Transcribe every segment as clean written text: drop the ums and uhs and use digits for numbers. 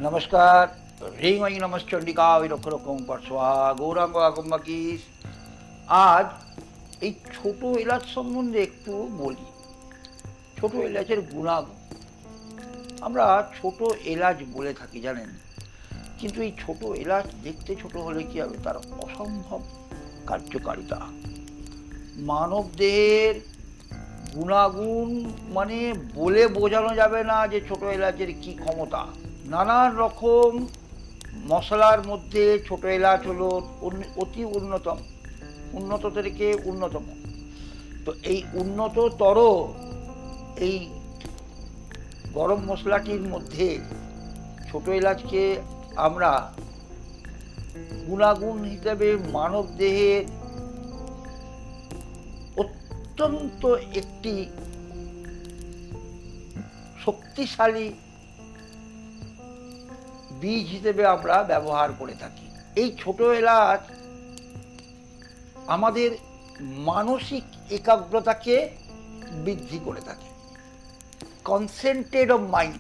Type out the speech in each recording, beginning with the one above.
नमस्कार। ह्रीं नमश्चंडिका विरक्षरक्षं पार्श्वा गौरांग আগমবাগীশ। আজ এই ছোট এলাচ সম্বন্ধে একটু বলি। ছোট এলাচের গুণাগুণ। আমরা ছোট এলাচ বলে থাকি জানেন, কিন্তু এই ছোট এলাচ দেখতে ছোট হলে কি হবে, তার অসম্ভব কার্যকারিতা। মানব দেহের গুণাগুণ মানে বলে বোঝানো যাবে না যে ছোট এলাচের কি ক্ষমতা। নানান রকম মশলার মধ্যে ছোট এলাচ হলো অতি উন্নত থেকে উন্নতম। তো এই উন্নততর এই গরম মশলাটির মধ্যে ছোট এলাচকে আমরা গুণাগুণ হিসেবে মানব দেহের অত্যন্ত একটি শক্তিশালী বীজ হিসেবে আমরা ব্যবহার করে থাকি। এই ছোট এলাচ আমাদের মানসিক একাগ্রতাকে বৃদ্ধি করে থাকে। কনসেন্ট্রেট অফ মাইন্ড,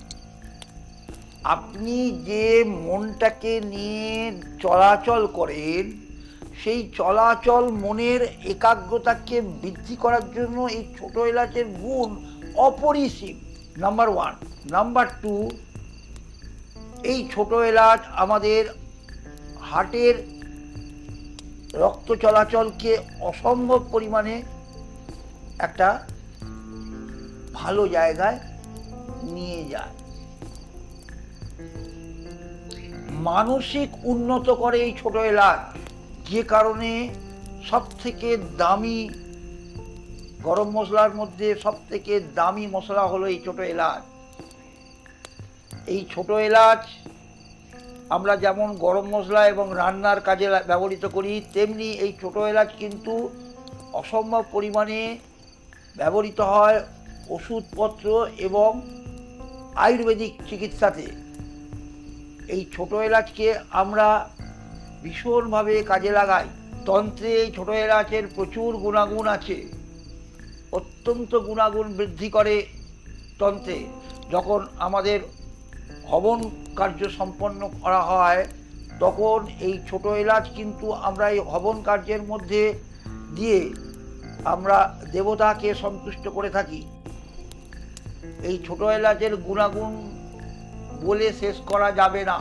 আপনি যে মনটাকে নিয়ে চলাচল করেন, সেই চলাচল মনের একাগ্রতাকে বৃদ্ধি করার জন্য এই ছোট এলাচের গুণ অপরিসীম। Number one. নাম্বার টু, এই ছোট এলাচ আমাদের হার্টের রক্ত চলাচলকে অসম্ভব পরিমাণে একটা ভালো জায়গায় নিয়ে যায়। মানসিক উন্নত করে এই ছোট এলাচ, যে কারণে সব থেকে দামি গরম মশলার মধ্যে সব থেকে দামি মশলা হলো এই ছোট এলাচ। এই ছোট এলাচ আমরা যেমন গরম মশলা এবং রান্নার কাজে ব্যবহৃত করি, তেমনি এই ছোট এলাচ কিন্তু অসম্ভব পরিমাণে ব্যবহৃত হয় ওষুধপত্র এবং আয়ুর্বেদিক চিকিৎসাতে। এই ছোট এলাচকে আমরা ভীষণভাবে কাজে লাগাই। তন্ত্রে এই ছোট এলাচের প্রচুর গুণাগুণ আছে, অত্যন্ত গুণাগুণ বৃদ্ধি করে তন্ত্রে। যখন আমাদের হবন কার্য সম্পন্ন করা হয়, তখন এই ছোট এলাচ কিন্তু আমরা এই হবন কার্যের মধ্যে দিয়ে আমরা দেবতাকে সন্তুষ্ট করে থাকি। এই ছোট এলাচের গুণাগুণ বলে শেষ করা যাবে না।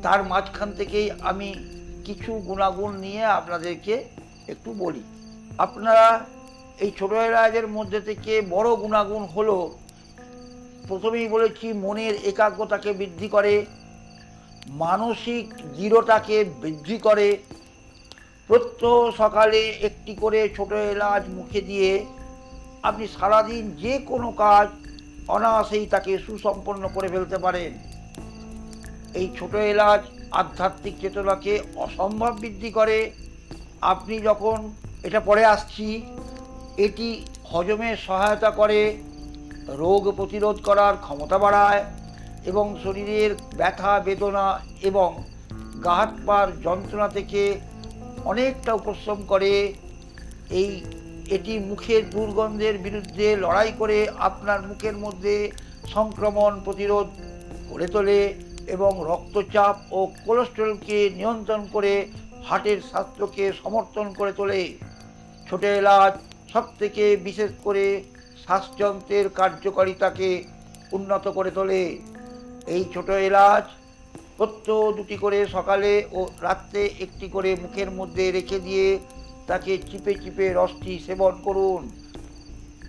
তার মাঝখান থেকেই আমি কিছু গুণাগুণ নিয়ে আপনাদেরকে একটু বলি। আপনারা এই ছোট এলাচের মধ্যে থেকে বড় গুণাগুণ হলো, প্রথমেই বলেছি মনের একাগ্রতাকে বৃদ্ধি করে, মানসিক দৃঢ়তাকে বৃদ্ধি করে। প্রত্যহ সকালে একটি করে ছোট এলাচ মুখে দিয়ে আপনি সারাদিন যে কোনো কাজ অনায়াসেই তাকে সুসম্পন্ন করে ফেলতে পারেন। এই ছোট এলাচ আধ্যাত্মিক চেতনাকে অসম্ভব বৃদ্ধি করে। আপনি যখন, এটা পরে আসছি, এটি হজমের সহায়তা করে, রোগ প্রতিরোধ করার ক্ষমতা বাড়ায় এবং শরীরের ব্যথা বেদনা এবং গা হাত পার যন্ত্রণা থেকে অনেকটা উপশম করে। এটি মুখের দুর্গন্ধের বিরুদ্ধে লড়াই করে আপনার মুখের মধ্যে সংক্রমণ প্রতিরোধ করে তোলে এবং রক্তচাপ ও কোলেস্টেরলকে নিয়ন্ত্রণ করে হার্টের স্বাস্থ্যকে সমর্থন করে তোলে। ছোট এলাচ সবথেকে বিশেষ করে শ্বাসযন্ত্রের কার্যকারিতাকে উন্নত করে তোলে। এই ছোট এলাচ প্রত্যহ দুটি করে সকালে ও রাত্রে একটি করে মুখের মধ্যে রেখে দিয়ে তাকে চিপে চিপে রসটি সেবন করুন।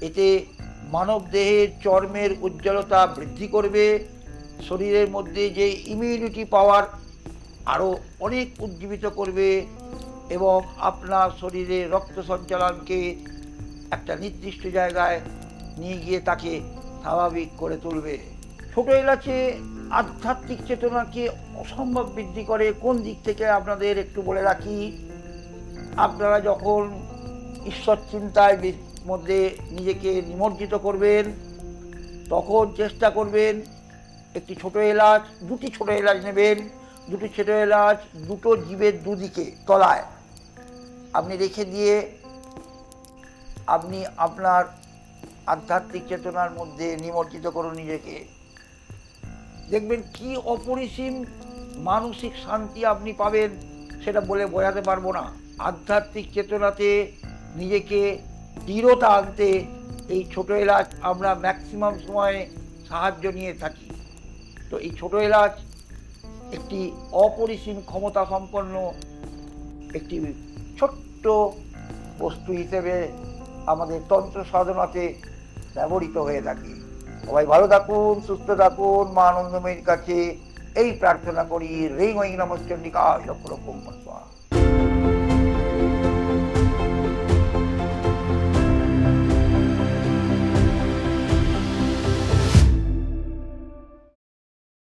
এতে মানব দেহের চর্মের উজ্জ্বলতা বৃদ্ধি করবে, শরীরের মধ্যে যে ইমিউনিটি পাওয়ার আরও অনেক উজ্জীবিত করবে এবং আপনার শরীরে রক্ত সঞ্চালনকে একটা নির্দিষ্ট জায়গায় নিয়ে গিয়ে তাকে স্বাভাবিক করে তুলবে। ছোট এলাচে আধ্যাত্মিক চেতনাকে অসম্ভব বৃদ্ধি করে। কোন দিক থেকে আপনাদের একটু বলে রাখি, আপনারা যখন ঈশ্বর চিন্তায় মধ্যে নিজেকে নিমজ্জিত করবেন, তখন চেষ্টা করবেন একটি ছোট এলাচ, দুটি ছোট এলাচ নেবেন। দুটি ছোট এলাচ দুটো জিভের দুদিকে তলায় আপনি রেখে দিয়ে আপনি আপনার আধ্যাত্মিক চেতনার মধ্যে নিমজ্জিত করুন নিজেকে। দেখবেন কি অপরিসীম মানসিক শান্তি আপনি পাবেন, সেটা বলে বোঝাতে পারবো না। আধ্যাত্মিক চেতনাতে নিজেকে দৃঢ়তা আনতে এই ছোট এলাচ আমরা ম্যাক্সিমাম সময়ে সাহায্য নিয়ে থাকি। তো এই ছোট এলাচ একটি অপরিসীম ক্ষমতা সম্পন্ন একটি ছোট্ট বস্তু হিসেবে আমাদের তন্ত্র সাধনাতে ব্যবহৃত হয়ে থাকে। সবাই ভালো থাকুন, সুস্থ থাকুন, মা আনন্দময়ীর কাছে এই প্রার্থনা করি। রিং ওং নমঃ চণ্ডিকায় লক্ষ লক্ষ নমঃ।